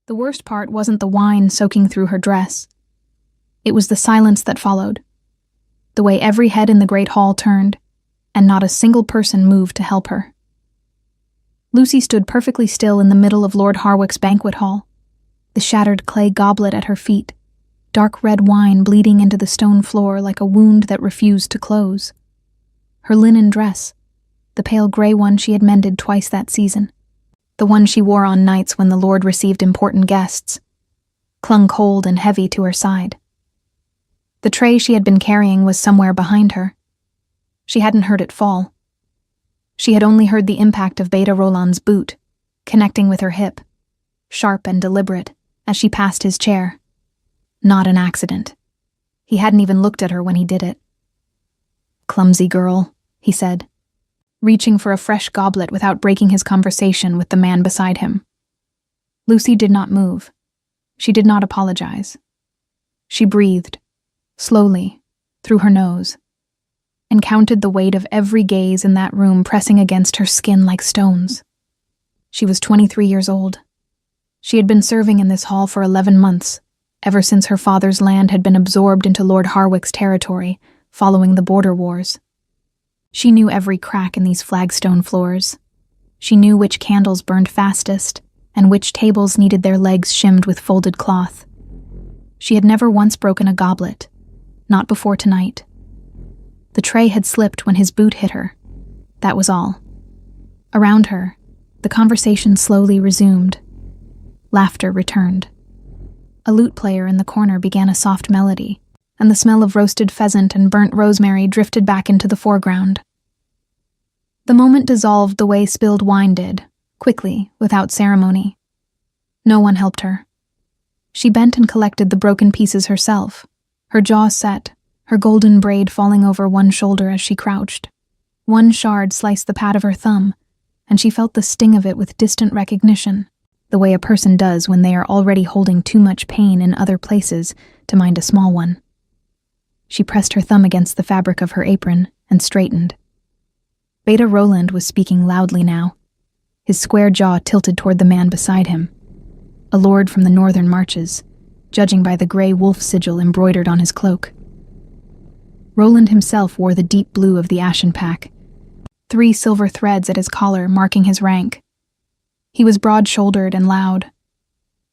The worst part wasn't the wine soaking through her dress. It was the silence that followed. The way every head in the great hall turned, and not a single person moved to help her. Lucy stood perfectly still in the middle of Lord Harwick's banquet hall, the shattered clay goblet at her feet, dark red wine bleeding into the stone floor like a wound that refused to close. Her linen dress, the pale gray one she had mended twice that season, the one she wore on nights when the Lord received important guests, clung cold and heavy to her side. The tray she had been carrying was somewhere behind her. She hadn't heard it fall. She had only heard the impact of Beta Roland's boot, connecting with her hip, sharp and deliberate, as she passed his chair. Not an accident. He hadn't even looked at her when he did it. "Clumsy girl," he said, reaching for a fresh goblet without breaking his conversation with the man beside him. Lucy did not move. She did not apologize. She breathed, slowly, through her nose, and counted the weight of every gaze in that room pressing against her skin like stones. She was 23 years old. She had been serving in this hall for 11 months, ever since her father's land had been absorbed into Lord Harwick's territory following the border wars. She knew every crack in these flagstone floors. She knew which candles burned fastest and which tables needed their legs shimmed with folded cloth. She had never once broken a goblet, not before tonight. The tray had slipped when his boot hit her. That was all. Around her, the conversation slowly resumed. Laughter returned. A lute player in the corner began a soft melody, and the smell of roasted pheasant and burnt rosemary drifted back into the foreground. The moment dissolved the way spilled wine did, quickly, without ceremony. No one helped her. She bent and collected the broken pieces herself, her jaw set, her golden braid falling over one shoulder as she crouched. One shard sliced the pad of her thumb, and she felt the sting of it with distant recognition, the way a person does when they are already holding too much pain in other places to mind a small one. She pressed her thumb against the fabric of her apron and straightened. Beta Roland was speaking loudly now, his square jaw tilted toward the man beside him, a lord from the northern marches, judging by the gray wolf sigil embroidered on his cloak. Roland himself wore the deep blue of the Ashen Pack, 3 silver threads at his collar marking his rank. He was broad-shouldered and loud,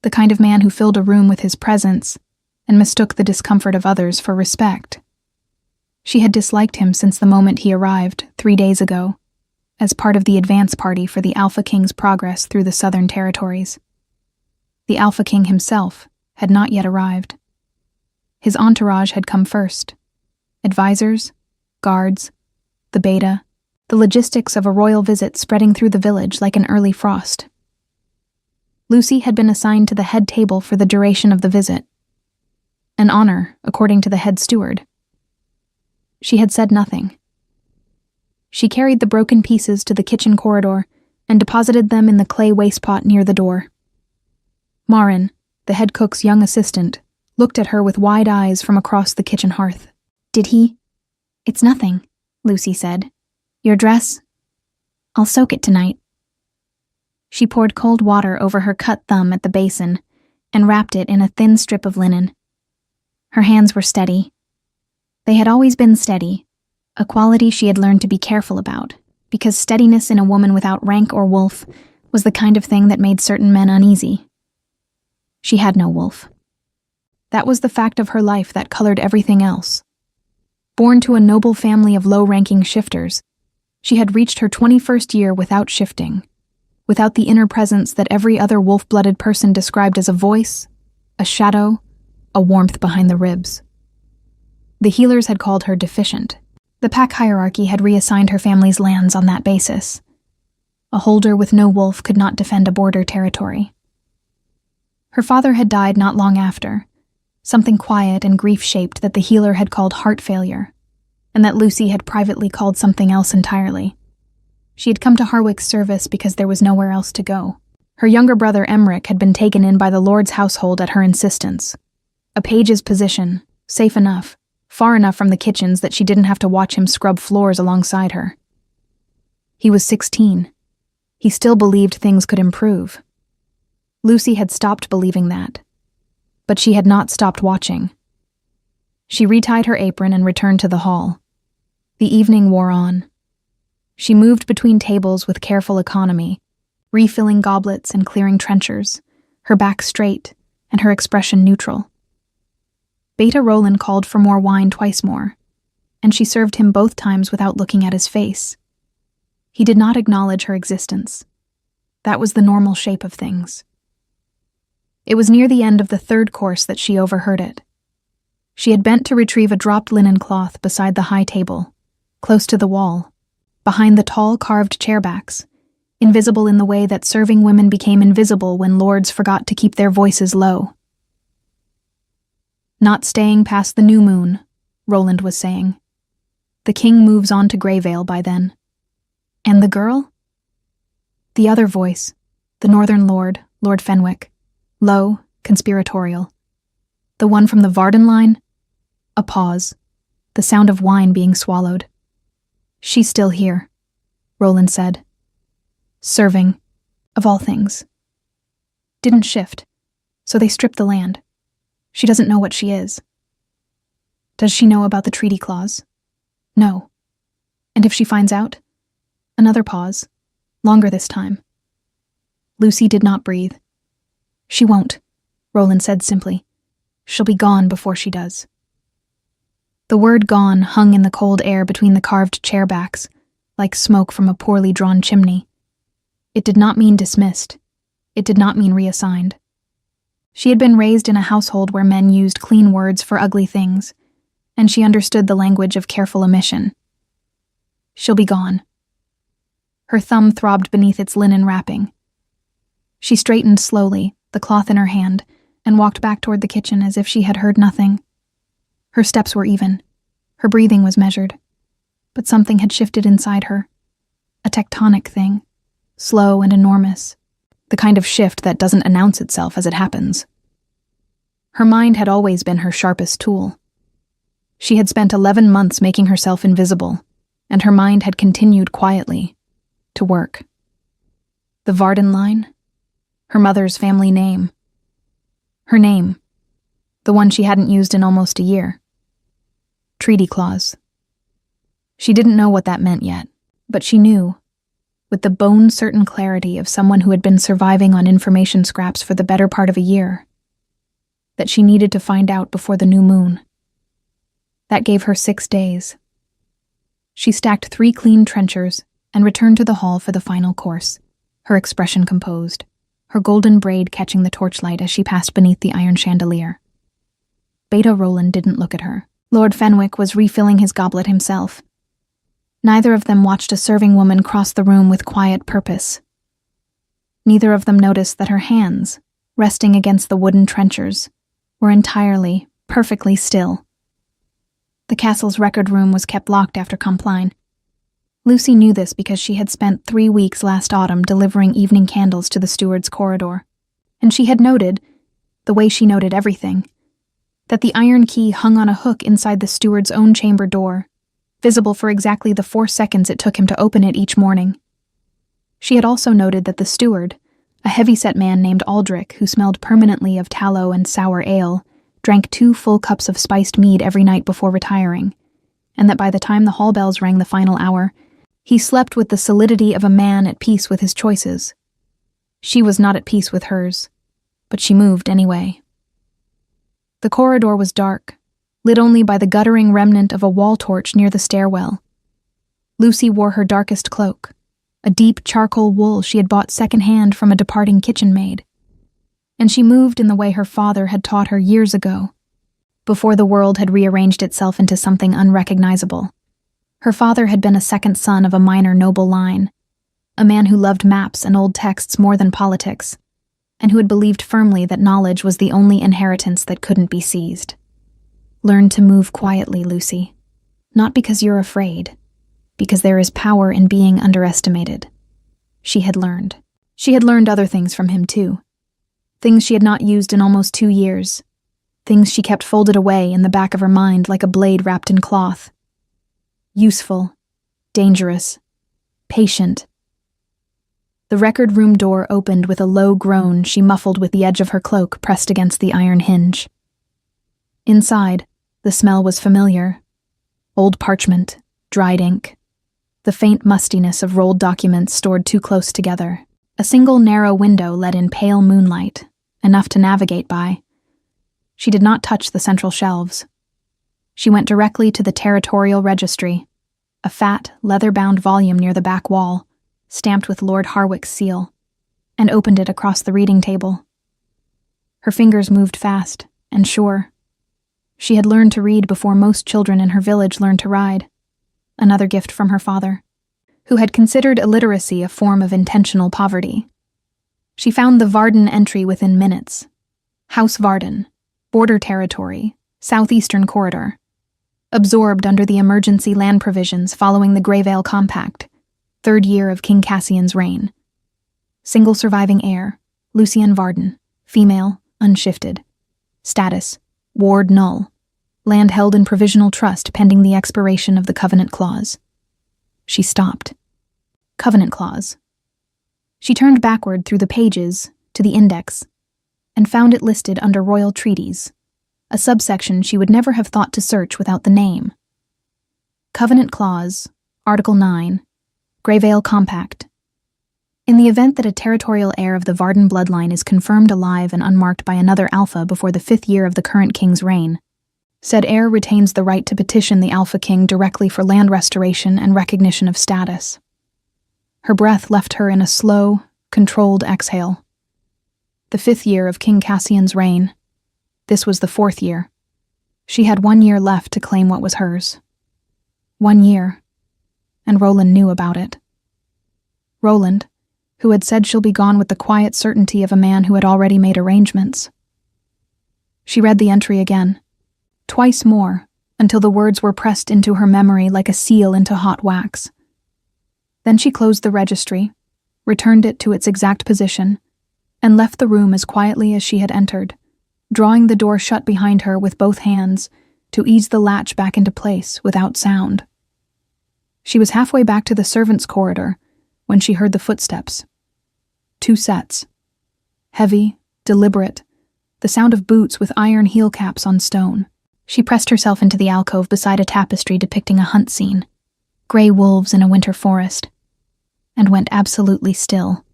the kind of man who filled a room with his presence and mistook the discomfort of others for respect. She had disliked him since the moment he arrived, 3 days ago, as part of the advance party for the Alpha King's progress through the southern territories. The Alpha King himself had not yet arrived. His entourage had come first. Advisors, guards, the beta, the logistics of a royal visit spreading through the village like an early frost. Lucy had been assigned to the head table for the duration of the visit. An honor, according to the head steward. She had said nothing. She carried the broken pieces to the kitchen corridor and deposited them in the clay wastepot near the door. Marin, the head cook's young assistant, looked at her with wide eyes from across the kitchen hearth. "Did he?" "It's nothing," Lucy said. "Your dress? I'll soak it tonight." She poured cold water over her cut thumb at the basin and wrapped it in a thin strip of linen. Her hands were steady. They had always been steady, a quality she had learned to be careful about, because steadiness in a woman without rank or wolf was the kind of thing that made certain men uneasy. She had no wolf. That was the fact of her life that colored everything else. Born to a noble family of low-ranking shifters, she had reached her 21st year without shifting, without the inner presence that every other wolf-blooded person described as a voice, a shadow, a warmth behind the ribs. The healers had called her deficient. The pack hierarchy had reassigned her family's lands on that basis. A holder with no wolf could not defend a border territory. Her father had died not long after, something quiet and grief-shaped that the healer had called heart failure, and that Lucy had privately called something else entirely. She had come to Harwick's service because there was nowhere else to go. Her younger brother Emmerich had been taken in by the Lord's household at her insistence. A page's position, safe enough, far enough from the kitchens that she didn't have to watch him scrub floors alongside her. He was 16. He still believed things could improve. Lucy had stopped believing that, but she had not stopped watching. She retied her apron and returned to the hall. The evening wore on. She moved between tables with careful economy, refilling goblets and clearing trenchers, her back straight and her expression neutral. Beta Roland called for more wine twice more, and she served him both times without looking at his face. He did not acknowledge her existence. That was the normal shape of things. It was near the end of the third course that she overheard it. She had bent to retrieve a dropped linen cloth beside the high table, close to the wall, behind the tall carved chairbacks, invisible in the way that serving women became invisible when lords forgot to keep their voices low. "Not staying past the new moon," Roland was saying. "The king moves on to Greyvale by then." "And the girl?" The other voice, the northern lord, Lord Fenwick, low, conspiratorial. "The one from the Varden line?" A pause, the sound of wine being swallowed. "She's still here," Roland said. "Serving, of all things. Didn't shift, so they stripped the land. She doesn't know what she is." "Does she know about the treaty clause?" "No. And if she finds out?" Another pause, longer this time. Lucy did not breathe. "She won't," Roland said simply. "She'll be gone before she does." The word "gone" hung in the cold air between the carved chairbacks, like smoke from a poorly drawn chimney. It did not mean dismissed. It did not mean reassigned. She had been raised in a household where men used clean words for ugly things, and she understood the language of careful omission. "She'll be gone." Her thumb throbbed beneath its linen wrapping. She straightened slowly, the cloth in her hand, and walked back toward the kitchen as if she had heard nothing. Her steps were even. Her breathing was measured. But something had shifted inside her. A tectonic thing, slow and enormous. The kind of shift that doesn't announce itself as it happens. Her mind had always been her sharpest tool. She had spent 11 months making herself invisible, and her mind had continued quietly to work. The Varden line? Her mother's family name. Her name. The one she hadn't used in almost a year. Treaty clause. She didn't know what that meant yet, but she knew, with the bone-certain clarity of someone who had been surviving on information scraps for the better part of a year, that she needed to find out before the new moon. That gave her 6 days. She stacked 3 clean trenchers and returned to the hall for the final course, her expression composed, her golden braid catching the torchlight as she passed beneath the iron chandelier. Beta Roland didn't look at her. Lord Fenwick was refilling his goblet himself. Neither of them watched a serving woman cross the room with quiet purpose. Neither of them noticed that her hands, resting against the wooden trenchers, were entirely, perfectly still. The castle's record room was kept locked after Compline. Lucy knew this because she had spent 3 weeks last autumn delivering evening candles to the steward's corridor, and she had noted, the way she noted everything, that the iron key hung on a hook inside the steward's own chamber door, visible for exactly the 4 seconds it took him to open it each morning. She had also noted that the steward, a heavy-set man named Aldrich who smelled permanently of tallow and sour ale, drank 2 full cups of spiced mead every night before retiring, and that by the time the hall bells rang the final hour, he slept with the solidity of a man at peace with his choices. She was not at peace with hers, but she moved anyway. The corridor was dark, lit only by the guttering remnant of a wall torch near the stairwell. Lucy wore her darkest cloak, a deep charcoal wool she had bought second-hand from a departing kitchen maid, and she moved in the way her father had taught her years ago, before the world had rearranged itself into something unrecognizable. Her father had been a second son of a minor noble line, a man who loved maps and old texts more than politics, and who had believed firmly that knowledge was the only inheritance that couldn't be seized. Learn to move quietly, Lucy. Not because you're afraid, because there is power in being underestimated. She had learned. She had learned other things from him, too. Things she had not used in almost 2 years. Things she kept folded away in the back of her mind like a blade wrapped in cloth. Useful, dangerous, patient. The record room door opened with a low groan she muffled with the edge of her cloak pressed against the iron hinge. Inside, the smell was familiar. Old parchment, dried ink, the faint mustiness of rolled documents stored too close together. A single narrow window let in pale moonlight, enough to navigate by. She did not touch the central shelves. She went directly to the territorial registry, a fat, leather-bound volume near the back wall, stamped with Lord Harwick's seal, and opened it across the reading table. Her fingers moved fast and sure. She had learned to read before most children in her village learned to ride, another gift from her father, who had considered illiteracy a form of intentional poverty. She found the Varden entry within minutes. House Varden, border territory, southeastern corridor. Absorbed under the emergency land provisions following the Greyvale Compact, 3rd year of King Cassian's reign. Single surviving heir, Lucian Varden, female, unshifted. Status, ward null. Land held in provisional trust pending the expiration of the Covenant Clause. She stopped. Covenant Clause. She turned backward through the pages to the index and found it listed under Royal Treaties, a subsection she would never have thought to search without the name. Covenant Clause, Article 9, Greyvale Compact. In the event that a territorial heir of the Varden bloodline is confirmed alive and unmarked by another Alpha before the 5th year of the current king's reign, said heir retains the right to petition the Alpha King directly for land restoration and recognition of status. Her breath left her in a slow, controlled exhale. The 5th year of King Cassian's reign. This was the 4th year. She had 1 year left to claim what was hers. 1 year. And Roland knew about it. Roland, who had said she'll be gone with the quiet certainty of a man who had already made arrangements. She read the entry again. Twice more, until the words were pressed into her memory like a seal into hot wax. Then she closed the registry, returned it to its exact position, and left the room as quietly as she had entered, drawing the door shut behind her with both hands to ease the latch back into place without sound. She was halfway back to the servants' corridor when she heard the footsteps. 2 sets. Heavy, deliberate, the sound of boots with iron heel caps on stone. She pressed herself into the alcove beside a tapestry depicting a hunt scene, gray wolves in a winter forest, and went absolutely still.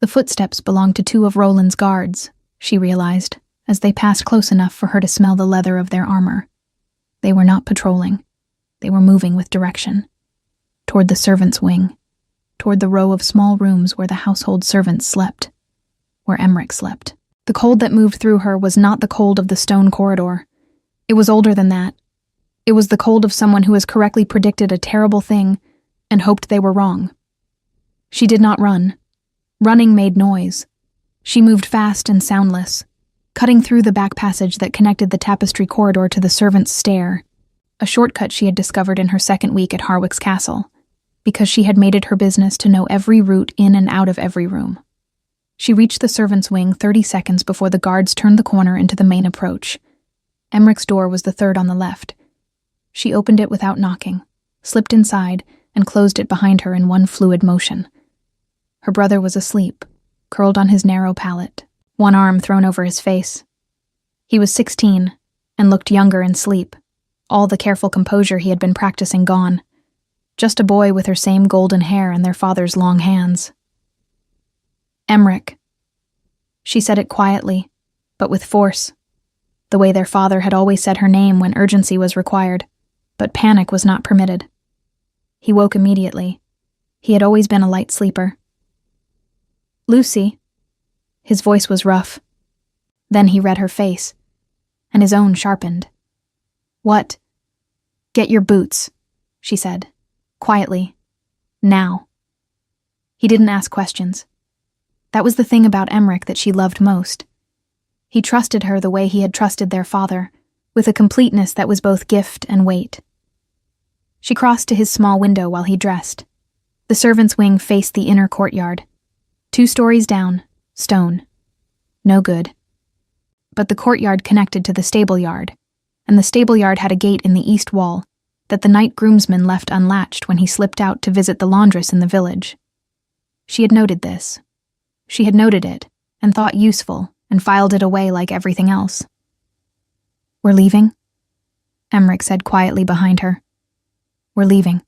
The footsteps belonged to 2 of Roland's guards, she realized, as they passed close enough for her to smell the leather of their armor. They were not patrolling. They were moving with direction. Toward the servants' wing, toward the row of small rooms where the household servants slept, where Emmerich slept. The cold that moved through her was not the cold of the stone corridor. It was older than that. It was the cold of someone who has correctly predicted a terrible thing and hoped they were wrong. She did not run. Running made noise. She moved fast and soundless, cutting through the back passage that connected the tapestry corridor to the servants' stair, a shortcut she had discovered in her 2nd week at Harwick's castle, because she had made it her business to know every route in and out of every room. She reached the servants' wing 30 seconds before the guards turned the corner into the main approach. Emmerich's door was the 3rd on the left. She opened it without knocking, slipped inside, and closed it behind her in one fluid motion. Her brother was asleep, curled on his narrow pallet, one arm thrown over his face. He was 16 and looked younger in sleep, all the careful composure he had been practicing gone. Just a boy with her same golden hair and their father's long hands. Emmerich. She said it quietly, but with force, the way their father had always said her name when urgency was required, but panic was not permitted. He woke immediately. He had always been a light sleeper. Lucy. His voice was rough. Then he read her face, and his own sharpened. What? Get your boots, she said, quietly. Now. He didn't ask questions. That was the thing about Emmerich that she loved most. He trusted her the way he had trusted their father, with a completeness that was both gift and weight. She crossed to his small window while he dressed. The servants' wing faced the inner courtyard. 2 stories down, stone. No good. But the courtyard connected to the stable yard, and the stable yard had a gate in the east wall that the night groomsman left unlatched when he slipped out to visit the laundress in the village. She had noted this. She had noted it, and thought useful, and filed it away like everything else. "We're leaving?" Emmerich said quietly behind her. "We're leaving,"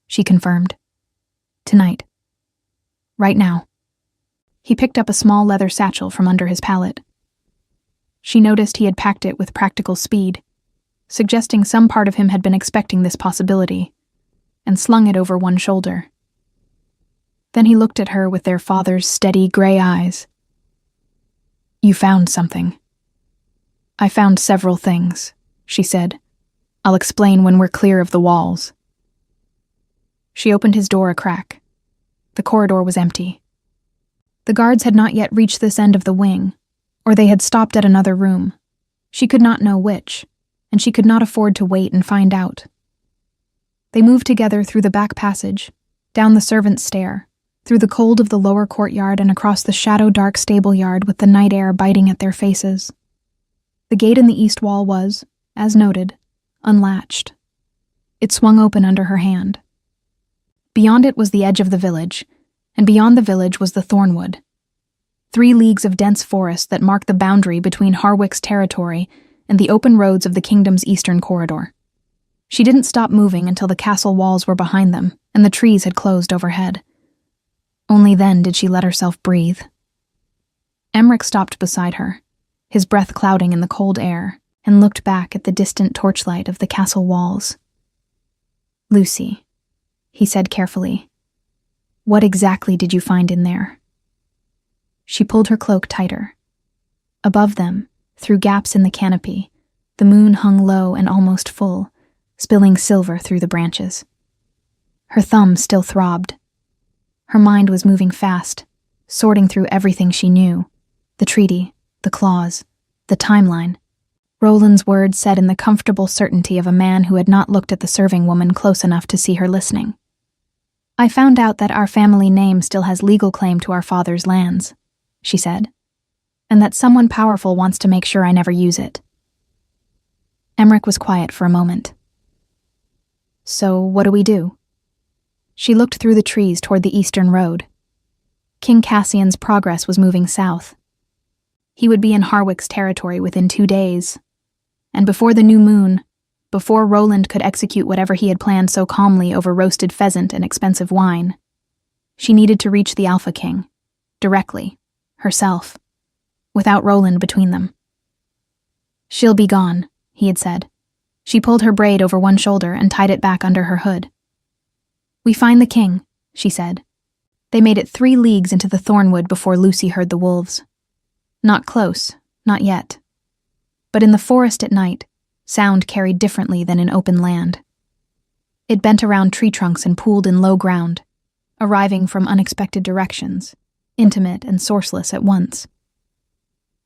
she confirmed. "Tonight. Right now." He picked up a small leather satchel from under his pallet. She noticed he had packed it with practical speed, suggesting some part of him had been expecting this possibility, and slung it over one shoulder. Then he looked at her with their father's steady gray eyes. "You found something." "I found several things," she said. "I'll explain when we're clear of the walls." She opened his door a crack. The corridor was empty. The guards had not yet reached this end of the wing, or they had stopped at another room. She could not know which, and she could not afford to wait and find out. They moved together through the back passage, down the servants' stair, through the cold of the lower courtyard and across the shadow-dark stable yard with the night air biting at their faces. The gate in the east wall was, as noted, unlatched. It swung open under her hand. Beyond it was the edge of the village, and beyond the village was the Thornwood. 3 leagues of dense forest that marked the boundary between Harwick's territory and the open roads of the kingdom's eastern corridor. She didn't stop moving until the castle walls were behind them and the trees had closed overhead. Only then did she let herself breathe. Emmerich stopped beside her, his breath clouding in the cold air, and looked back at the distant torchlight of the castle walls. "Lucy," he said carefully, "what exactly did you find in there?" She pulled her cloak tighter. Above them, through gaps in the canopy, the moon hung low and almost full, spilling silver through the branches. Her thumb still throbbed. Her mind was moving fast, sorting through everything she knew, the treaty, the clause, the timeline. Roland's words said in the comfortable certainty of a man who had not looked at the serving woman close enough to see her listening. "I found out that our family name still has legal claim to our father's lands," she said, "and that someone powerful wants to make sure I never use it." Emmerich was quiet for a moment. "So what do we do?" She looked through the trees toward the eastern road. King Cassian's progress was moving south. He would be in Harwick's territory within 2 days, and before the new moon, before Roland could execute whatever he had planned so calmly over roasted pheasant and expensive wine, she needed to reach the Alpha King, directly, herself, without Roland between them. "She'll be gone," he had said. She pulled her braid over one shoulder and tied it back under her hood. "We find the king," she said. They made it 3 leagues into the Thornwood before Lucy heard the wolves. Not close, not yet. But in the forest at night, sound carried differently than in open land. It bent around tree trunks and pooled in low ground, arriving from unexpected directions, intimate and sourceless at once.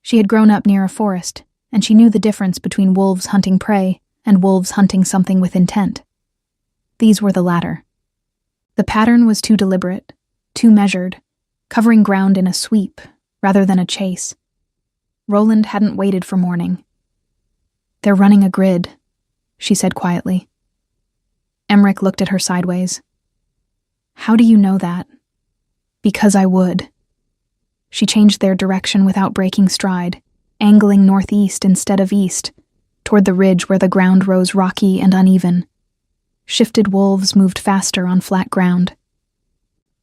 She had grown up near a forest, and she knew the difference between wolves hunting prey and wolves hunting something with intent. These were the latter. The pattern was too deliberate, too measured, covering ground in a sweep rather than a chase. Roland hadn't waited for morning. "They're running a grid," she said quietly. Emmerich looked at her sideways. "How do you know that?" "Because I would." She changed their direction without breaking stride, angling northeast instead of east, toward the ridge where the ground rose rocky and uneven. Shifted wolves moved faster on flat ground.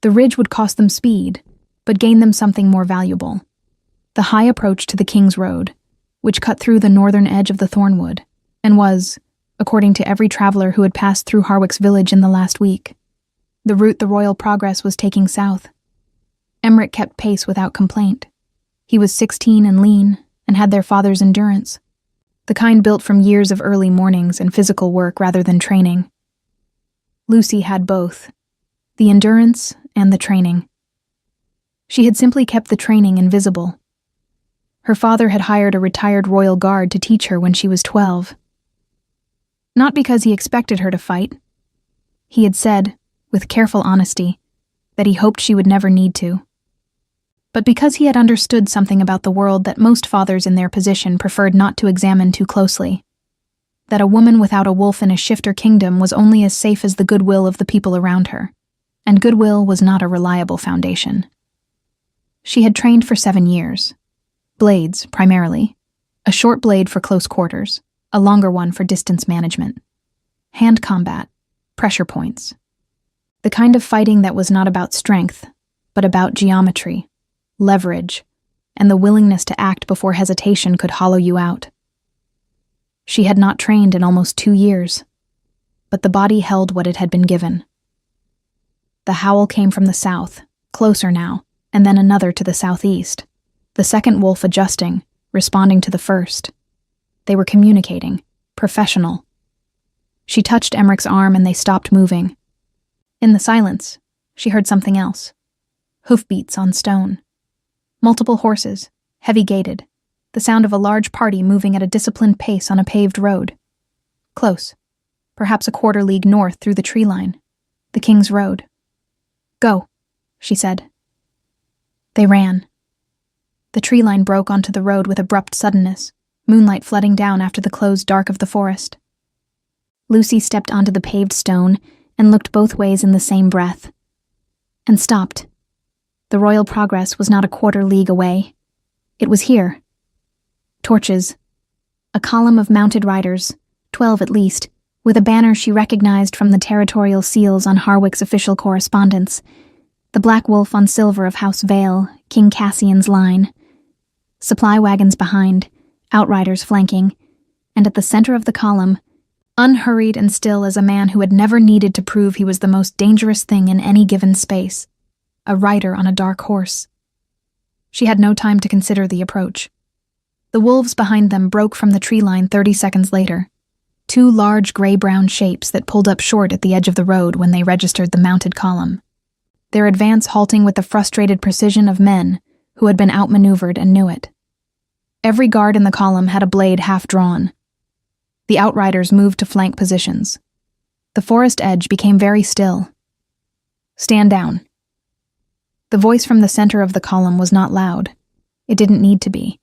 The ridge would cost them speed, but gain them something more valuable: the high approach to the King's Road, which cut through the northern edge of the Thornwood, and was, according to every traveler who had passed through Harwick's village in the last week, the route the Royal Progress was taking south. Emmerich kept pace without complaint. He was 16 and lean, and had their father's endurance, the kind built from years of early mornings and physical work rather than training. Lucy had both, the endurance and the training. She had simply kept the training invisible. Her father had hired a retired royal guard to teach her when she was 12. Not because he expected her to fight. He had said, with careful honesty, that he hoped she would never need to. But because he had understood something about the world that most fathers in their position preferred not to examine too closely. That a woman without a wolf in a shifter kingdom was only as safe as the goodwill of the people around her. and goodwill was not a reliable foundation. She had trained for 7 years. Blades, primarily. A short blade for close quarters, a longer one for distance management. Hand combat, pressure points. The kind of fighting that was not about strength, but about geometry, leverage, and the willingness to act before hesitation could hollow you out. She had not trained in almost 2 years, but the body held what it had been given. The howl came from the south, closer now, and then another to the southeast, the second wolf adjusting, responding to the first. They were communicating, professional. She touched Emmerich's arm and they stopped moving. In the silence, she heard something else. Hoofbeats on stone. Multiple horses, heavy-gaited, the sound of a large party moving at a disciplined pace on a paved road. Close, perhaps a quarter league north through the tree line, the King's Road. Go, she said. They ran. The tree line broke onto the road with abrupt suddenness, moonlight flooding down after the closed dark of the forest. Lucy stepped onto the paved stone and looked both ways in the same breath. And stopped. The royal progress was not a quarter league away. It was here. Torches. A column of mounted riders, 12 at least, with a banner she recognized from the territorial seals on Harwick's official correspondence. The black wolf on silver of House Vale, King Cassian's line. Supply wagons behind, outriders flanking, and at the center of the column, unhurried and still as a man who had never needed to prove he was the most dangerous thing in any given space, a rider on a dark horse. She had no time to consider the approach. The wolves behind them broke from the tree line 30 seconds later, 2 large gray-brown shapes that pulled up short at the edge of the road when they registered the mounted column, their advance halting with the frustrated precision of men who had been outmaneuvered and knew it. Every guard in the column had a blade half drawn. The outriders moved to flank positions. The forest edge became very still. Stand down. The voice from the center of the column was not loud. It didn't need to be.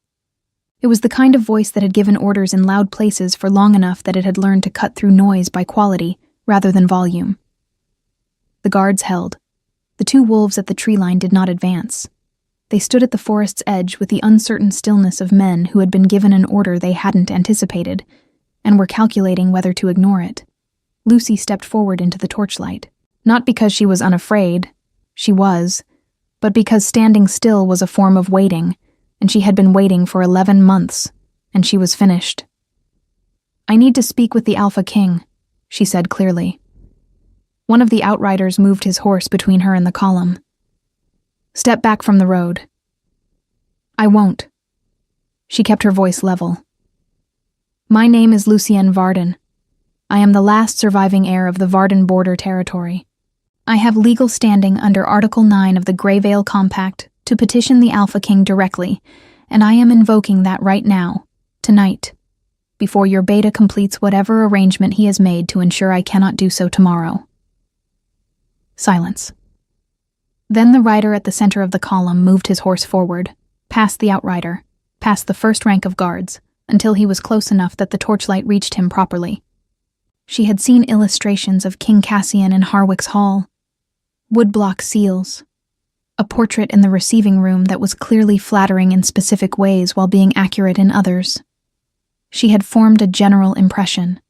It was the kind of voice that had given orders in loud places for long enough that it had learned to cut through noise by quality rather than volume. The guards held. The 2 wolves at the tree line did not advance. They stood at the forest's edge with the uncertain stillness of men who had been given an order they hadn't anticipated and were calculating whether to ignore it. Lucy stepped forward into the torchlight, not because she was unafraid, she was, but because standing still was a form of waiting, and she had been waiting for 11 months, and she was finished. I need to speak with the Alpha King, she said clearly. One of the outriders moved his horse between her and the column. Step back from the road. I won't. She kept her voice level. My name is Lucienne Varden. I am the last surviving heir of the Varden border territory. I have legal standing under Article 9 of the Greyvale Compact to petition the Alpha King directly, and I am invoking that right now, tonight, before your beta completes whatever arrangement he has made to ensure I cannot do so tomorrow. Silence. Then the rider at the center of the column moved his horse forward, past the outrider, past the first rank of guards, until he was close enough that the torchlight reached him properly. She had seen illustrations of King Cassian in Harwick's hall, woodblock seals, a portrait in the receiving room that was clearly flattering in specific ways while being accurate in others. She had formed a general impression.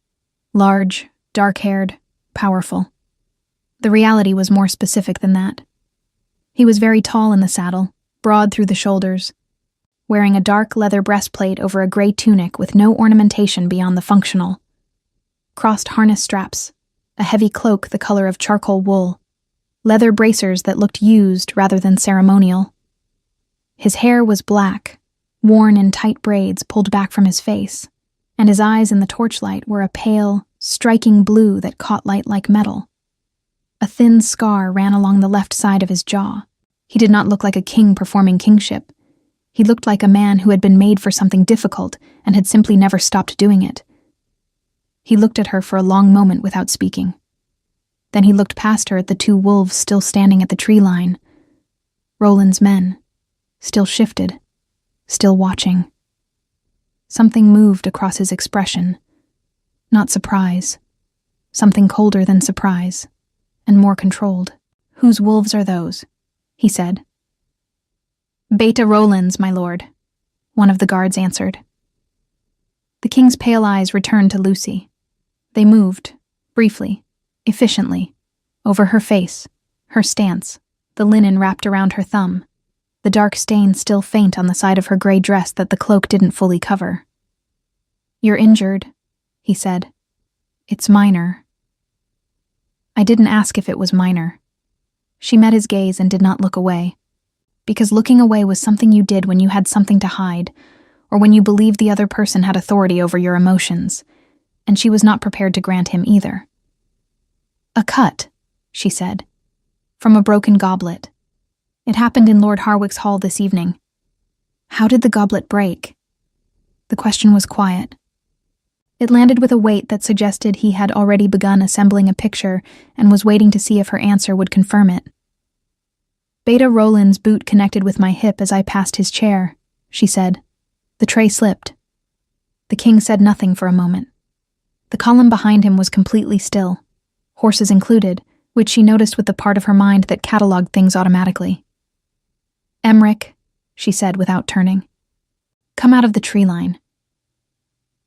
Large, dark-haired, powerful. The reality was more specific than that. He was very tall in the saddle, broad through the shoulders, wearing a dark leather breastplate over a gray tunic with no ornamentation beyond the functional. Crossed harness straps, a heavy cloak the color of charcoal wool, leather bracers that looked used rather than ceremonial. His hair was black, worn in tight braids pulled back from his face, and his eyes in the torchlight were a pale, striking blue that caught light like metal. A thin scar ran along the left side of his jaw. He did not look like a king performing kingship. He looked like a man who had been made for something difficult and had simply never stopped doing it. He looked at her for a long moment without speaking. Then he looked past her at the 2 wolves still standing at the tree line. Roland's men, still shifted, still watching. Something moved across his expression. Not surprise. Something colder than surprise, and more controlled. "Whose wolves are those?" he said. "Beta Roland's, my lord," one of the guards answered. The king's pale eyes returned to Lucy. They moved, briefly, efficiently, over her face, her stance, the linen wrapped around her thumb, the dark stain still faint on the side of her gray dress that the cloak didn't fully cover. "You're injured," he said. "It's minor." "I didn't ask if it was minor." She met his gaze and did not look away, because looking away was something you did when you had something to hide, or when you believed the other person had authority over your emotions, and she was not prepared to grant him either. "A cut," she said, "from a broken goblet. It happened in Lord Harwick's hall this evening." "How did the goblet break?" The question was quiet. It landed with a weight that suggested he had already begun assembling a picture and was waiting to see if her answer would confirm it. "Beta Roland's boot connected with my hip as I passed his chair," she said. "The tray slipped." The king said nothing for a moment. The column behind him was completely still, horses included, which she noticed with the part of her mind that catalogued things automatically. "Emmerich," she said without turning, "come out of the tree line."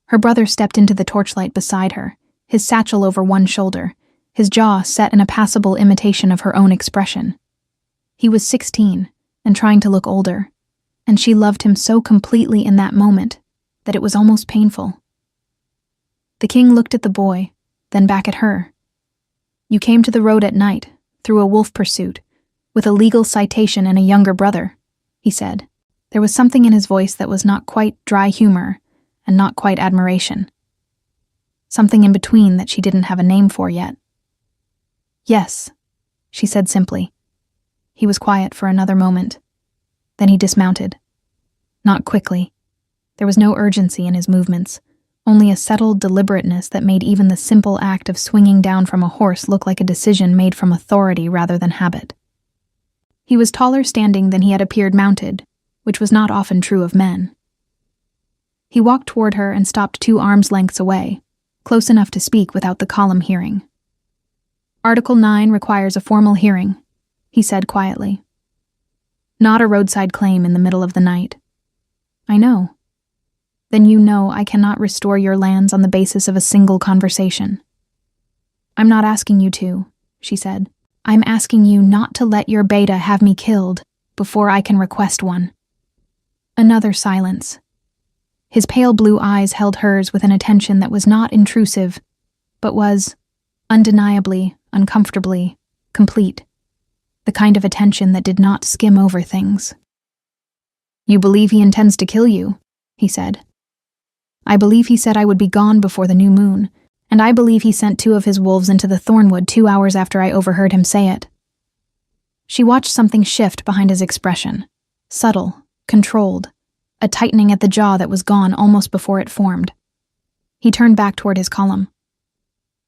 Her brother stepped into the torchlight beside her, his satchel over one shoulder, his jaw set in a passable imitation of her own expression. He was 16 and trying to look older, and she loved him so completely in that moment that it was almost painful. The king looked at the boy, then back at her. "You came to the road at night, through a wolf pursuit, with a legal citation and a younger brother," he said. There was something in his voice that was not quite dry humor and not quite admiration. Something in between that she didn't have a name for yet. "Yes," she said simply. He was quiet for another moment. Then he dismounted. Not quickly. There was no urgency in his movements, only a settled deliberateness that made even the simple act of swinging down from a horse look like a decision made from authority rather than habit. He was taller standing than he had appeared mounted, which was not often true of men. He walked toward her and stopped 2 arms' lengths away, close enough to speak without the column hearing. "Article 9 requires a formal hearing," he said quietly. "Not a roadside claim in the middle of the night." "I know." "Then you know I cannot restore your lands on the basis of a single conversation." "I'm not asking you to," she said. "I'm asking you not to let your beta have me killed before I can request one." Another silence. His pale blue eyes held hers with an attention that was not intrusive, but was, undeniably, uncomfortably, complete. The kind of attention that did not skim over things. "You believe he intends to kill you," he said. "I believe he said I would be gone before the new moon, and I believe he sent 2 of his wolves into the thornwood 2 hours after I overheard him say it." She watched something shift behind his expression, subtle, controlled, a tightening at the jaw that was gone almost before it formed. He turned back toward his column.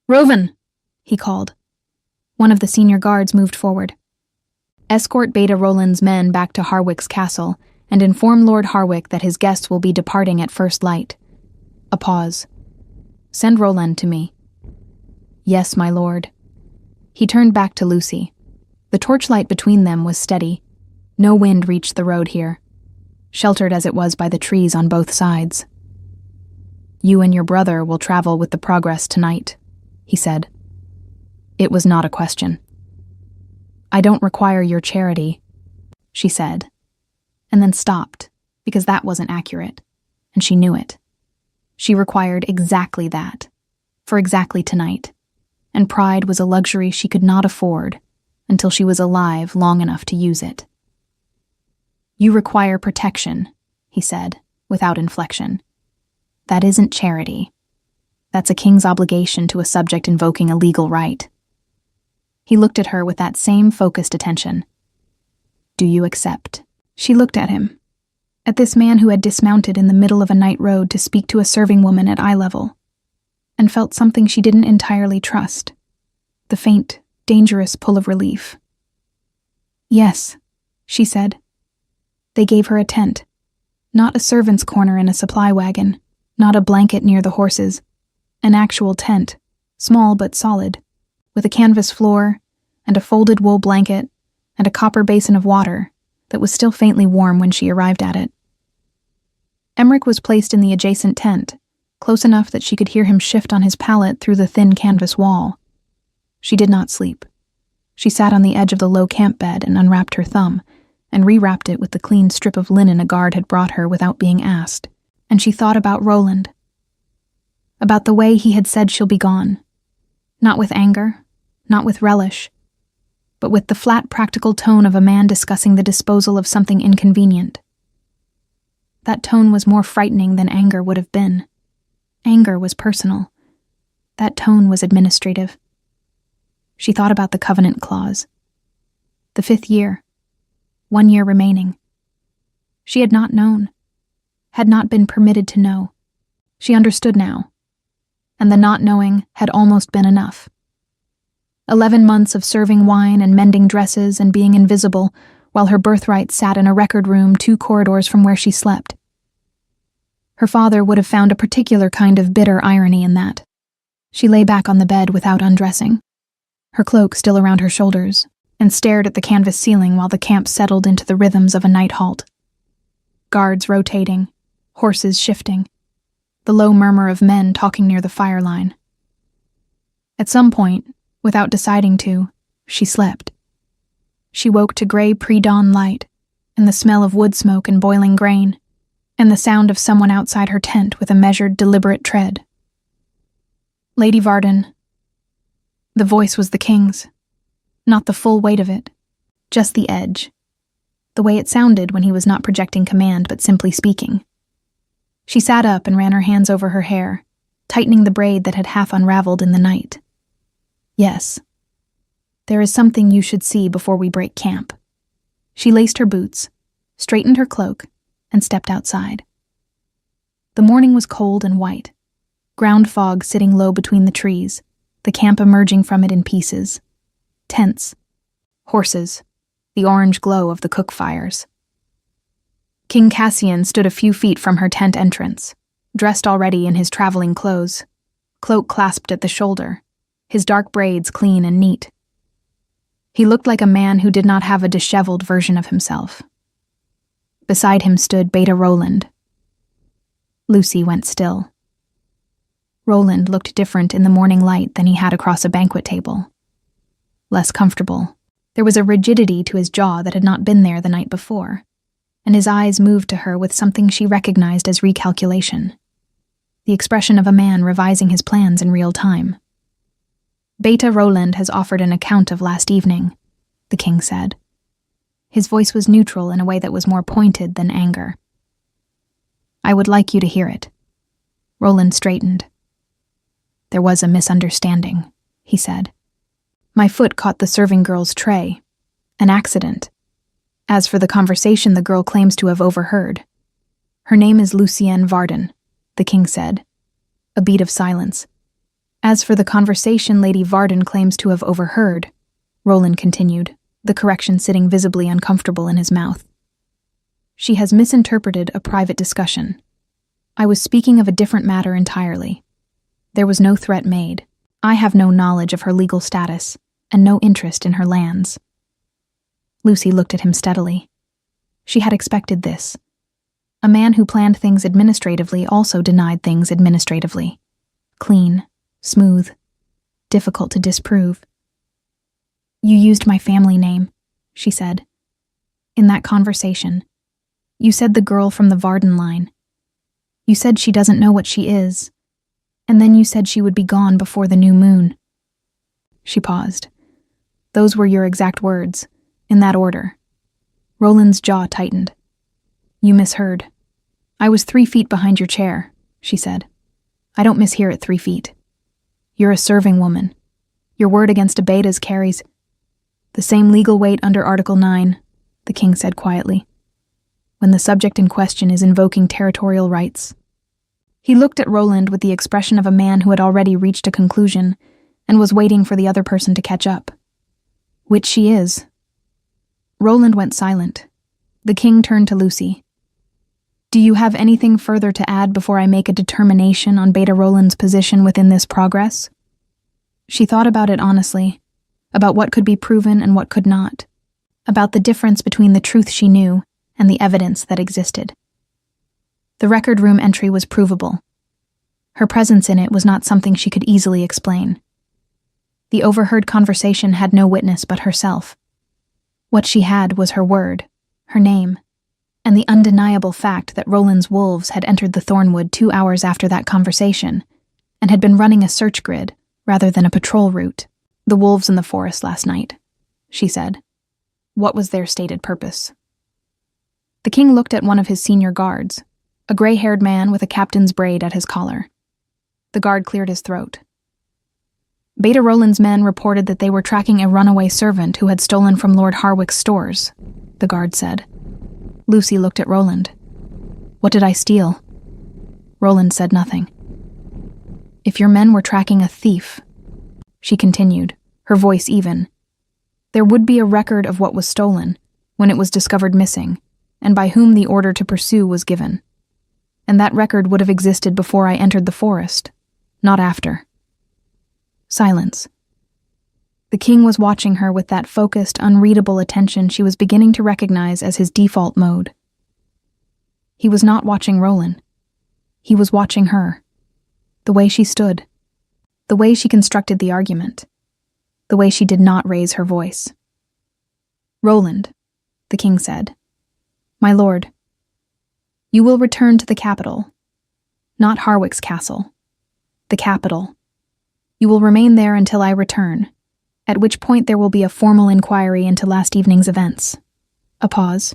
"Roven!" he called. One of the senior guards moved forward. "Escort Beta Roland's men back to Harwick's castle and inform Lord Harwick that his guests will be departing at first light." A pause. "Send Roland to me." "Yes, my lord." He turned back to Lucy. The torchlight between them was steady. No wind reached the road here, sheltered as it was by the trees on both sides. "You and your brother will travel with the progress tonight," he said. It was not a question. "I don't require your charity," she said, and then stopped, because that wasn't accurate, and she knew it. She required exactly that, for exactly tonight, and pride was a luxury she could not afford until she was alive long enough to use it. "You require protection," he said, without inflection. "That isn't charity. That's a king's obligation to a subject invoking a legal right." He looked at her with that same focused attention. "Do you accept?" She looked at him, at this man who had dismounted in the middle of a night road to speak to a serving woman at eye level, and felt something she didn't entirely trust, the faint, dangerous pull of relief. "Yes," she said. They gave her a tent, not a servant's corner in a supply wagon, not a blanket near the horses, an actual tent, small but solid, with a canvas floor, and a folded wool blanket, and a copper basin of water that was still faintly warm when she arrived at it. Emmerich was placed in the adjacent tent, close enough that she could hear him shift on his pallet through the thin canvas wall. She did not sleep. She sat on the edge of the low camp bed and unwrapped her thumb, and rewrapped it with the clean strip of linen a guard had brought her without being asked, and she thought about Roland. About the way he had said she'll be gone. Not with anger, not with relish, but with the flat practical tone of a man discussing the disposal of something inconvenient. That tone was more frightening than anger would have been. Anger was personal. That tone was administrative. She thought about the covenant clause. The 5th year. 1 year remaining. She had not known. Had not been permitted to know. She understood now. And the not knowing had almost been enough. 11 months of serving wine and mending dresses and being invisible, while her birthright sat in a record room 2 corridors from where she slept. Her father would have found a particular kind of bitter irony in that. She lay back on the bed without undressing, her cloak still around her shoulders, and stared at the canvas ceiling while the camp settled into the rhythms of a night halt. Guards rotating, horses shifting, the low murmur of men talking near the fire line. At some point, without deciding to, she slept. She woke to gray pre-dawn light, and the smell of wood smoke and boiling grain, and the sound of someone outside her tent with a measured, deliberate tread. Lady Varden. The voice was the king's. Not the full weight of it, just the edge. The way it sounded when he was not projecting command but simply speaking. She sat up and ran her hands over her hair, tightening the braid that had half unraveled in the night. Yes. There is something you should see before we break camp. She laced her boots, straightened her cloak, and stepped outside. The morning was cold and white, ground fog sitting low between the trees, the camp emerging from it in pieces. Tents, horses, the orange glow of the cook fires. King Cassian stood a few feet from her tent entrance, dressed already in his traveling clothes, cloak clasped at the shoulder, his dark braids clean and neat. He looked like a man who did not have a disheveled version of himself. Beside him stood Beta Roland. Lucy went still. Roland looked different in the morning light than he had across a banquet table. Less comfortable. There was a rigidity to his jaw that had not been there the night before, and his eyes moved to her with something she recognized as recalculation. The expression of a man revising his plans in real time. Beta Roland has offered an account of last evening, the king said. His voice was neutral in a way that was more pointed than anger. I would like you to hear it. Roland straightened. There was a misunderstanding, he said. My foot caught the serving girl's tray. An accident. As for the conversation the girl claims to have overheard. Her name is Lucienne Varden, the king said. A beat of silence. As for the conversation Lady Varden claims to have overheard, Roland continued, the correction sitting visibly uncomfortable in his mouth. She has misinterpreted a private discussion. I was speaking of a different matter entirely. There was no threat made. I have no knowledge of her legal status, and no interest in her lands. Lucy looked at him steadily. She had expected this. A man who planned things administratively also denied things administratively. Clean, smooth, difficult to disprove. You used my family name, she said. In that conversation, you said the girl from the Varden line. You said she doesn't know what she is, and then you said she would be gone before the new moon. She paused. Those were your exact words, in that order. Roland's jaw tightened. You misheard. I was 3 feet behind your chair, she said. I don't mishear at 3 feet. You're a serving woman. Your word against a Beta's carries the same legal weight under Article 9, the king said quietly, when the subject in question is invoking territorial rights. He looked at Roland with the expression of a man who had already reached a conclusion and was waiting for the other person to catch up. Which she is. Roland went silent. The king turned to Lucy. Do you have anything further to add before I make a determination on Beta Roland's position within this progress? She thought about it honestly, about what could be proven and what could not, about the difference between the truth she knew and the evidence that existed. The record room entry was provable. Her presence in it was not something she could easily explain. The overheard conversation had no witness but herself. What she had was her word, her name, and the undeniable fact that Roland's wolves had entered the Thornwood 2 hours after that conversation and had been running a search grid rather than a patrol route. "The wolves in the forest last night," she said. "What was their stated purpose?" The king looked at one of his senior guards, a gray-haired man with a captain's braid at his collar. The guard cleared his throat. "Beta Roland's men reported that they were tracking a runaway servant who had stolen from Lord Harwick's stores," the guard said. Lucy looked at Roland. "What did I steal?" Roland said nothing. "If your men were tracking a thief," she continued, her voice even, "there would be a record of what was stolen, when it was discovered missing, and by whom the order to pursue was given. And that record would have existed before I entered the forest, not after." Silence. The king was watching her with that focused, unreadable attention she was beginning to recognize as his default mode. He was not watching Roland. He was watching her. The way she stood. The way she constructed the argument. The way she did not raise her voice. "Roland," the king said. "My lord, you will return to the capital. Not Harwick's castle. The capital. You will remain there until I return, at which point there will be a formal inquiry into last evening's events." A pause.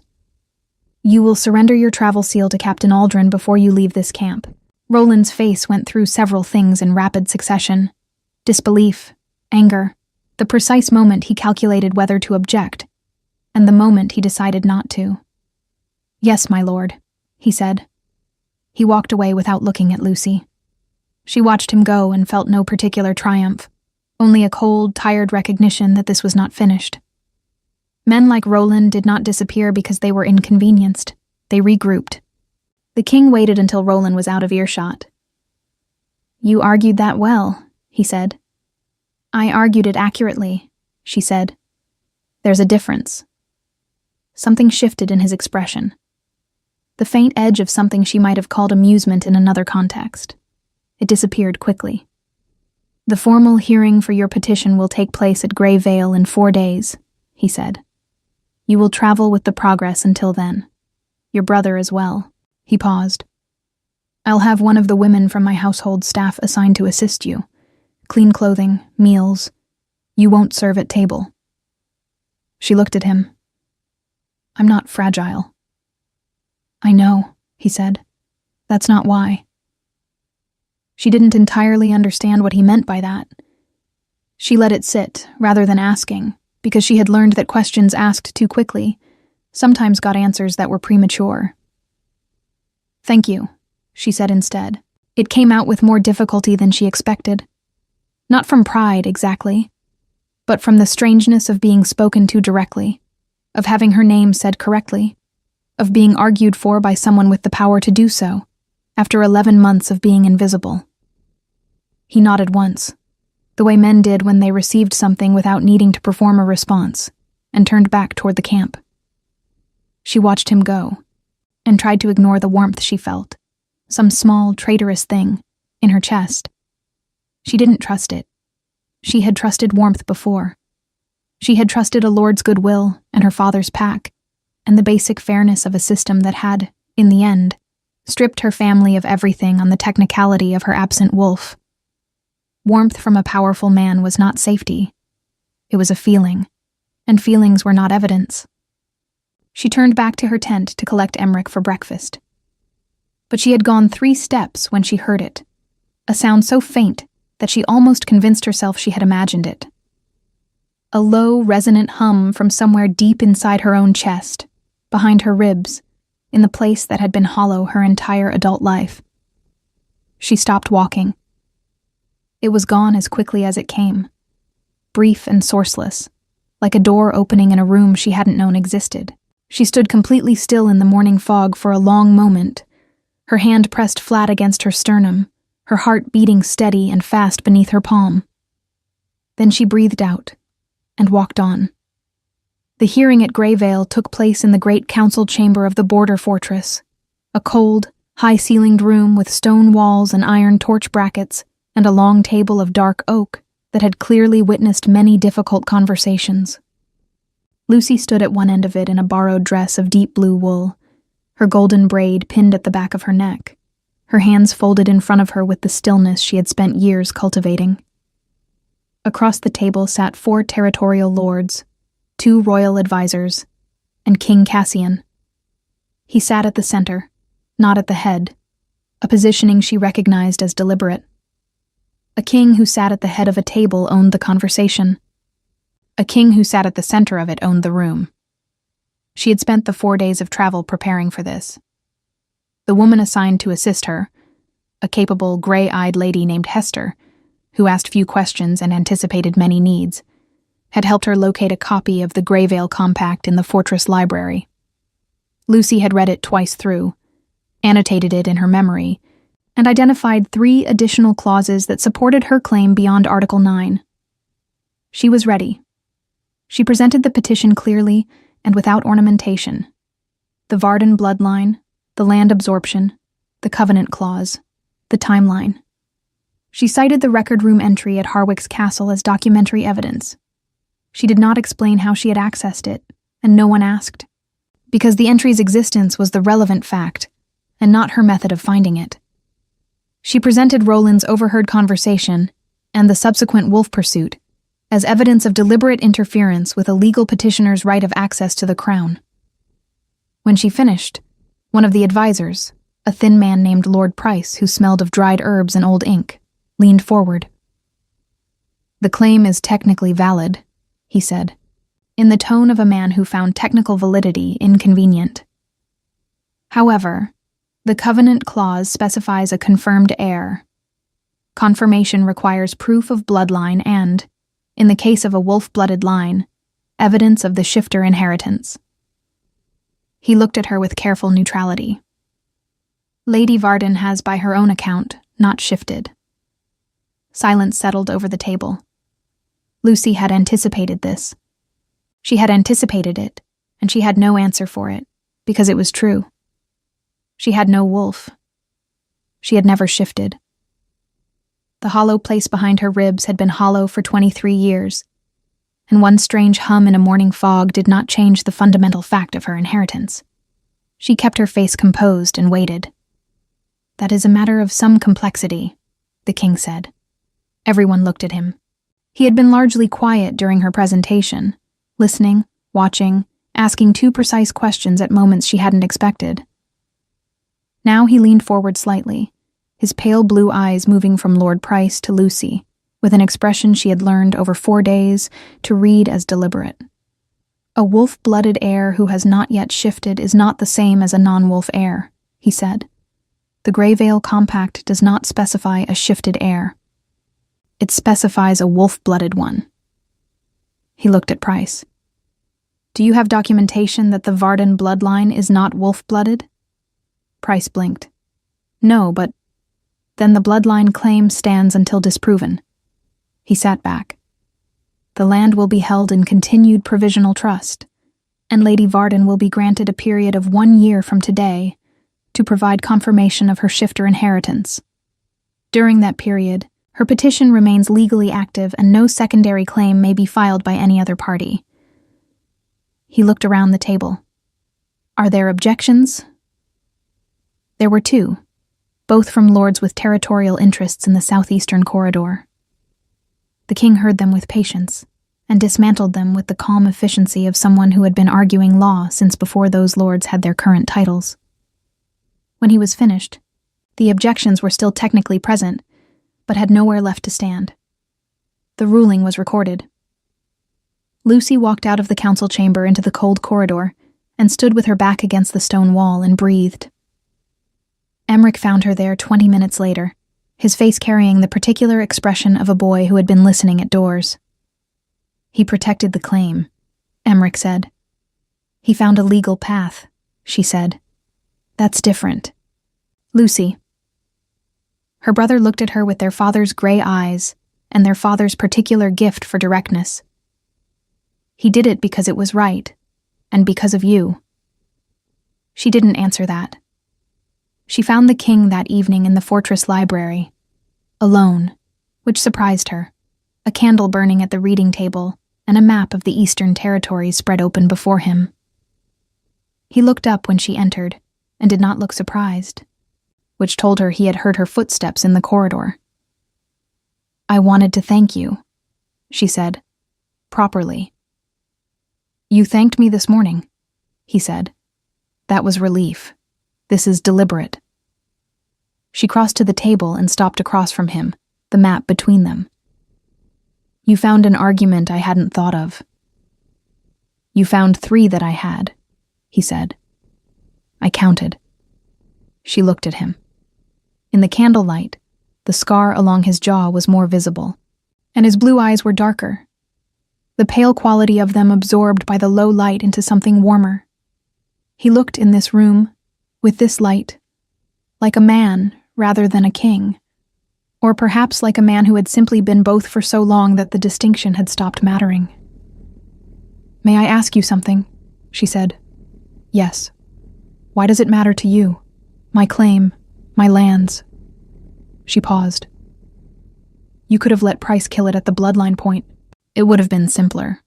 "You will surrender your travel seal to Captain Aldrin before you leave this camp." Roland's face went through several things in rapid succession. Disbelief, anger, the precise moment he calculated whether to object, and the moment he decided not to. "Yes, my lord," he said. He walked away without looking at Lucy. She watched him go and felt no particular triumph, only a cold, tired recognition that this was not finished. Men like Roland did not disappear because they were inconvenienced. They regrouped. The king waited until Roland was out of earshot. "You argued that well," he said. "I argued it accurately," she said. "There's a difference." Something shifted in his expression. The faint edge of something she might have called amusement in another context. It disappeared quickly. "The formal hearing for your petition will take place at Grey Vale in 4 days," he said. "You will travel with the progress until then. Your brother as well." He paused. "I'll have one of the women from my household staff assigned to assist you. Clean clothing, meals. You won't serve at table." She looked at him. "I'm not fragile." "I know," he said. "That's not why." She didn't entirely understand what he meant by that. She let it sit, rather than asking, because she had learned that questions asked too quickly sometimes got answers that were premature. "Thank you," she said instead. It came out with more difficulty than she expected. Not from pride, exactly, but from the strangeness of being spoken to directly, of having her name said correctly, of being argued for by someone with the power to do so, after 11 months of being invisible. He nodded once, the way men did when they received something without needing to perform a response, and turned back toward the camp. She watched him go, and tried to ignore the warmth she felt, some small, traitorous thing, in her chest. She didn't trust it. She had trusted warmth before. She had trusted a lord's goodwill and her father's pack, and the basic fairness of a system that had, in the end, stripped her family of everything on the technicality of her absent wolf. Warmth from a powerful man was not safety. It was a feeling, and feelings were not evidence. She turned back to her tent to collect Emmerich for breakfast. But she had gone 3 steps when she heard it, a sound so faint that she almost convinced herself she had imagined it. A low, resonant hum from somewhere deep inside her own chest, behind her ribs, in the place that had been hollow her entire adult life. She stopped walking. It was gone as quickly as it came, brief and sourceless, like a door opening in a room she hadn't known existed. She stood completely still in the morning fog for a long moment, her hand pressed flat against her sternum, her heart beating steady and fast beneath her palm. Then she breathed out, and walked on. The hearing at Greyvale took place in the great council chamber of the border fortress, a cold, high-ceilinged room with stone walls and iron torch brackets and a long table of dark oak that had clearly witnessed many difficult conversations. Lucy stood at one end of it in a borrowed dress of deep blue wool, her golden braid pinned at the back of her neck, her hands folded in front of her with the stillness she had spent years cultivating. Across the table sat 4 territorial lords, 2 royal advisors, and King Cassian. He sat at the center, not at the head, a positioning she recognized as deliberate. A king who sat at the head of a table owned the conversation. A king who sat at the center of it owned the room. She had spent the 4 days of travel preparing for this. The woman assigned to assist her, a capable, gray-eyed lady named Hester, who asked few questions and anticipated many needs, had helped her locate a copy of the Greyvale Compact in the fortress library. Lucy had read it twice through, annotated it in her memory, and identified 3 additional clauses that supported her claim beyond Article 9. She was ready. She presented the petition clearly and without ornamentation. The Varden bloodline, the land absorption, the covenant clause, the timeline. She cited the record room entry at Harwick's castle as documentary evidence. She did not explain how she had accessed it, and no one asked, because the entry's existence was the relevant fact, and not her method of finding it. She presented Roland's overheard conversation and the subsequent wolf pursuit as evidence of deliberate interference with a legal petitioner's right of access to the crown. When she finished, one of the advisors, a thin man named Lord Price who smelled of dried herbs and old ink, leaned forward. "The claim is technically valid," he said, in the tone of a man who found technical validity inconvenient. "However, the covenant clause specifies a confirmed heir. Confirmation requires proof of bloodline and, in the case of a wolf-blooded line, evidence of the shifter inheritance." He looked at her with careful neutrality. "Lady Varden has, by her own account, not shifted." Silence settled over the table. Lucy had anticipated this. She had anticipated it, and she had no answer for it, because it was true. She had no wolf. She had never shifted. The hollow place behind her ribs had been hollow for 23 years, and one strange hum in a morning fog did not change the fundamental fact of her inheritance. She kept her face composed and waited. "That is a matter of some complexity," the king said. Everyone looked at him. He had been largely quiet during her presentation, listening, watching, asking too precise questions at moments she hadn't expected. Now he leaned forward slightly, his pale blue eyes moving from Lord Price to Lucy, with an expression she had learned over 4 days to read as deliberate. "A wolf-blooded heir who has not yet shifted is not the same as a non-wolf heir," he said. "The Greyvale Compact does not specify a shifted heir. It specifies a wolf-blooded one." He looked at Price. "Do you have documentation that the Varden bloodline is not wolf-blooded?" Price blinked. "No, but then the bloodline claim stands until disproven." He sat back. "The land will be held in continued provisional trust, and Lady Varden will be granted a period of 1 year from today to provide confirmation of her shifter inheritance. During that period, her petition remains legally active and no secondary claim may be filed by any other party." He looked around the table. "Are there objections?" There were 2, both from lords with territorial interests in the southeastern corridor. The king heard them with patience, and dismantled them with the calm efficiency of someone who had been arguing law since before those lords had their current titles. When he was finished, the objections were still technically present, but had nowhere left to stand. The ruling was recorded. Lucy walked out of the council chamber into the cold corridor and stood with her back against the stone wall and breathed. Emmerich found her there 20 minutes later, his face carrying the particular expression of a boy who had been listening at doors. "He protected the claim," Emmerich said. "He found a legal path," she said. "That's different." "Lucy." Her brother looked at her with their father's gray eyes and their father's particular gift for directness. He did it because it was right, and because of you. She didn't answer that. She found the king that evening in the fortress library, alone, which surprised her, a candle burning at the reading table and a map of the Eastern Territories spread open before him. He looked up when she entered and did not look surprised, which told her he had heard her footsteps in the corridor. "I wanted to thank you," she said, properly. "You thanked me this morning," he said. "That was relief. This is deliberate." She crossed to the table and stopped across from him, the map between them. "You found an argument I hadn't thought of." "You found 3 that I had," he said. "I counted." She looked at him. In the candlelight, the scar along his jaw was more visible, and his blue eyes were darker, the pale quality of them absorbed by the low light into something warmer. He looked in this room, with this light, like a man rather than a king, or perhaps like a man who had simply been both for so long that the distinction had stopped mattering. "May I ask you something?" she said. "Yes." "Why does it matter to you? My claim, my lands." She paused. "You could have let Price kill it at the bloodline point. It would have been simpler."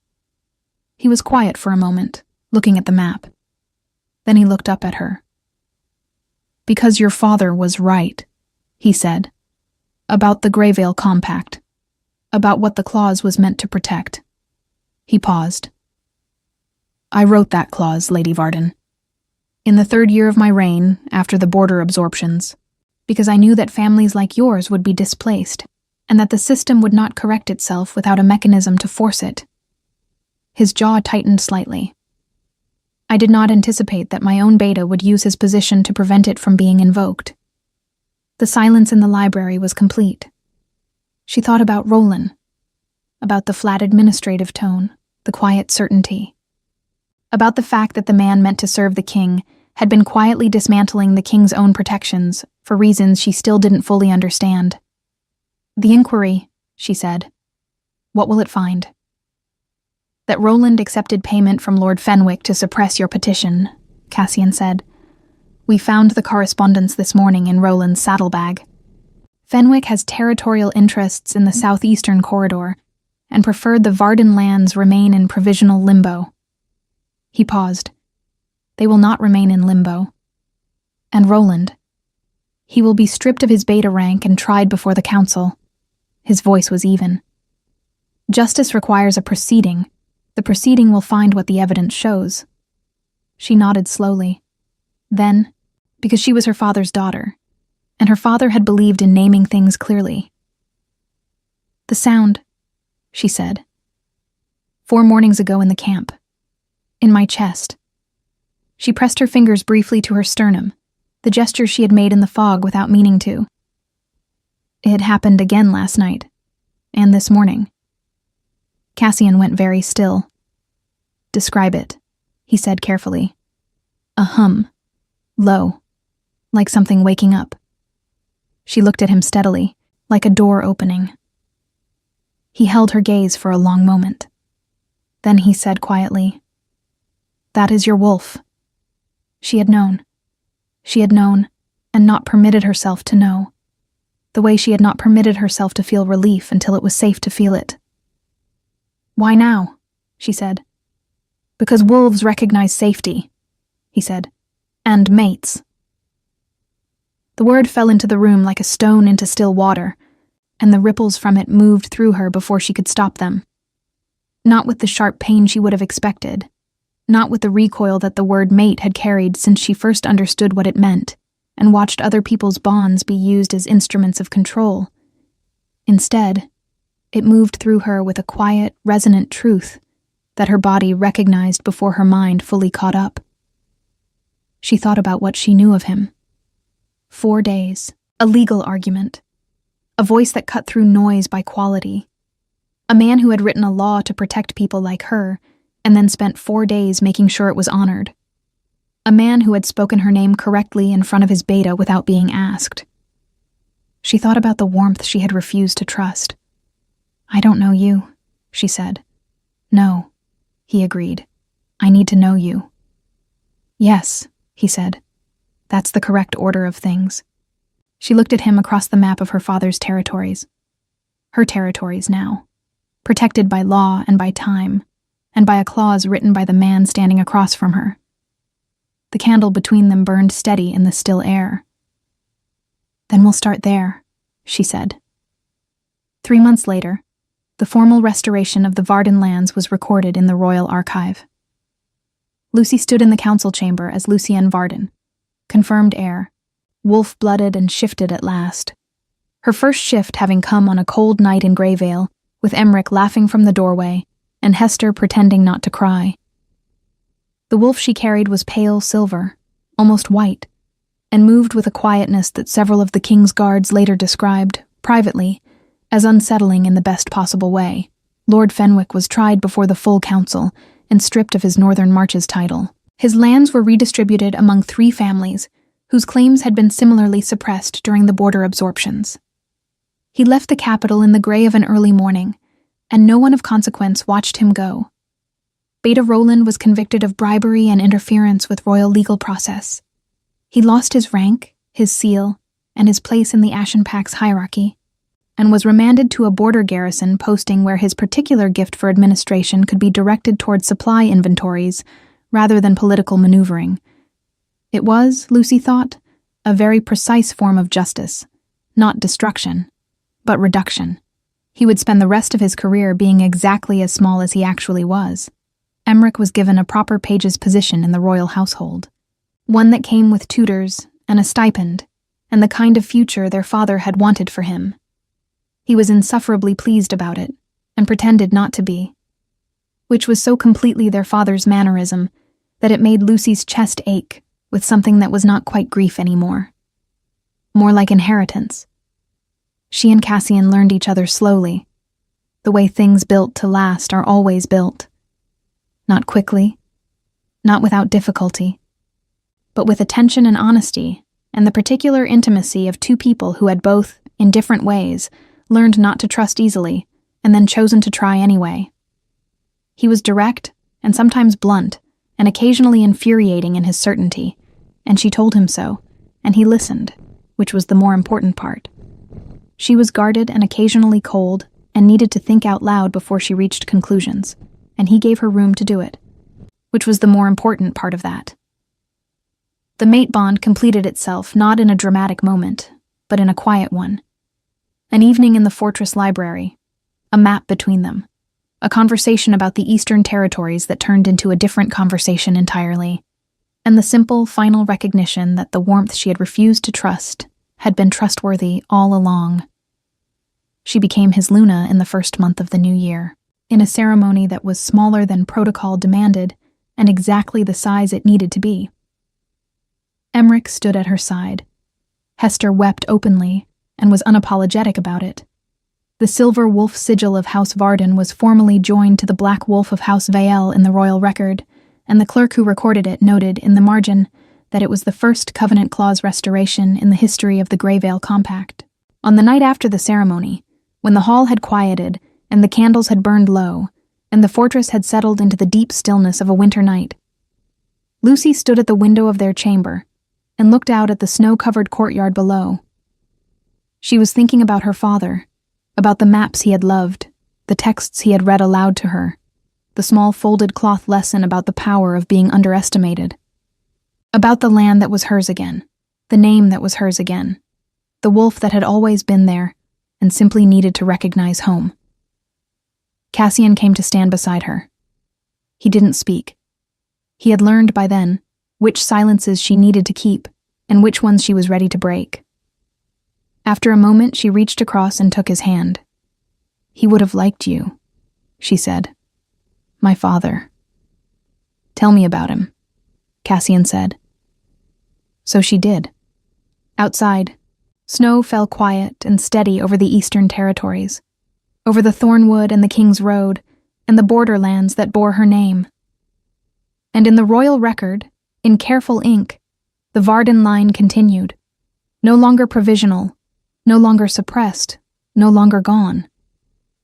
He was quiet for a moment, looking at the map. Then he looked up at her. "Because your father was right," he said, "about the Greyvale Compact, about what the clause was meant to protect." He paused. "I wrote that clause, Lady Varden, in the 3rd year of my reign, after the border absorptions, because I knew that families like yours would be displaced, and that the system would not correct itself without a mechanism to force it." His jaw tightened slightly. "I did not anticipate that my own beta would use his position to prevent it from being invoked." The silence in the library was complete. She thought about Roland, about the flat administrative tone, the quiet certainty, about the fact that the man meant to serve the king had been quietly dismantling the king's own protections for reasons she still didn't fully understand. "The inquiry," she said. "What will it find?" "That Roland accepted payment from Lord Fenwick to suppress your petition," Cassian said. "We found the correspondence this morning in Roland's saddlebag. Fenwick has territorial interests in the southeastern corridor and preferred the Varden lands remain in provisional limbo." He paused. "They will not remain in limbo. And Roland, he will be stripped of his beta rank and tried before the council." His voice was even. "Justice requires a proceeding. The proceeding will find what the evidence shows." She nodded slowly. Then, because she was her father's daughter, and her father had believed in naming things clearly. "The sound," she said. "4 mornings ago in the camp. In my chest." She pressed her fingers briefly to her sternum, the gesture she had made in the fog without meaning to. "It happened again last night, and this morning." Cassian went very still. "Describe it," he said carefully. "A hum. Low. Like something waking up." She looked at him steadily, like a door opening. He held her gaze for a long moment. Then he said quietly, "That is your wolf." She had known. She had known, and not permitted herself to know. The way she had not permitted herself to feel relief until it was safe to feel it. "Why now?" she said. "Because wolves recognize safety," he said. "And mates." The word fell into the room like a stone into still water, and the ripples from it moved through her before she could stop them. Not with the sharp pain she would have expected, not with the recoil that the word mate had carried since she first understood what it meant and watched other people's bonds be used as instruments of control. Instead, it moved through her with a quiet, resonant truth that her body recognized before her mind fully caught up. She thought about what she knew of him. 4 days, a legal argument, a voice that cut through noise by quality, a man who had written a law to protect people like her and then spent 4 days making sure it was honored, a man who had spoken her name correctly in front of his beta without being asked. She thought about the warmth she had refused to trust. "I don't know you," she said. "No, he agreed. I need to know you. Yes, he said. That's the correct order of things. She looked at him across the map of her father's territories. Her territories now, protected by law and by time, and by a clause written by the man standing across from her. The candle between them burned steady in the still air. Then we'll start there, she said. 3 months later, the formal restoration of the Varden lands was recorded in the Royal Archive. Lucy stood in the council chamber as Lucienne Varden, confirmed heir, wolf-blooded and shifted at last. Her first shift having come on a cold night in Greyvale, with Emmerich laughing from the doorway and Hester pretending not to cry. The wolf she carried was pale silver, almost white, and moved with a quietness that several of the king's guards later described, privately, as unsettling in the best possible way. Lord Fenwick was tried before the full council and stripped of his Northern Marches title. His lands were redistributed among 3 families, whose claims had been similarly suppressed during the border absorptions. He left the capital in the grey of an early morning, and no one of consequence watched him go. Beta Roland was convicted of bribery and interference with royal legal process. He lost his rank, his seal, and his place in the Ashen Pack's hierarchy, and was remanded to a border garrison posting where his particular gift for administration could be directed toward supply inventories rather than political maneuvering. It was, Lucy thought, a very precise form of justice, not destruction, but reduction. He would spend the rest of his career being exactly as small as he actually was. Emmerich was given a proper page's position in the royal household, one that came with tutors and a stipend, and the kind of future their father had wanted for him. He was insufferably pleased about it, and pretended not to be, which was so completely their father's mannerism that it made Lucy's chest ache with something that was not quite grief anymore. More like inheritance. She and Cassian learned each other slowly. The way things built to last are always built. Not quickly, not without difficulty, but with attention and honesty, and the particular intimacy of 2 people who had both, in different ways, learned not to trust easily, and then chosen to try anyway. He was direct, and sometimes blunt, and occasionally infuriating in his certainty, and she told him so, and he listened, which was the more important part. She was guarded and occasionally cold, and needed to think out loud before she reached conclusions, and he gave her room to do it, which was the more important part of that. The mate bond completed itself not in a dramatic moment, but in a quiet one. An evening in the fortress library, a map between them, a conversation about the Eastern Territories that turned into a different conversation entirely, and the simple, final recognition that the warmth she had refused to trust had been trustworthy all along. She became his Luna in the first month of the new year, in a ceremony that was smaller than protocol demanded and exactly the size it needed to be. Emmerich stood at her side. Hester wept openly and was unapologetic about it. The silver wolf sigil of House Varden was formally joined to the black wolf of House Vael in the royal record, and the clerk who recorded it noted in the margin that it was the first Covenant Clause restoration in the history of the Greyvale Compact. On the night after the ceremony, when the hall had quieted and the candles had burned low, and the fortress had settled into the deep stillness of a winter night, Lucy stood at the window of their chamber and looked out at the snow-covered courtyard below. She was thinking about her father, about the maps he had loved, the texts he had read aloud to her, the small folded cloth lesson about the power of being underestimated, about the land that was hers again, the name that was hers again, the wolf that had always been there and simply needed to recognize home. Cassian came to stand beside her. He didn't speak. He had learned by then which silences she needed to keep and which ones she was ready to break. After a moment, she reached across and took his hand. "He would have liked you," she said. "My father." "Tell me about him," Cassian said. So she did. Outside, snow fell quiet and steady over the Eastern Territories, over the Thornwood and the King's Road, and the borderlands that bore her name. And in the royal record, in careful ink, the Varden line continued, no longer provisional, no longer suppressed, no longer gone.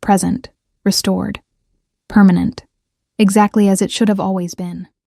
Present, restored, permanent, exactly as it should have always been.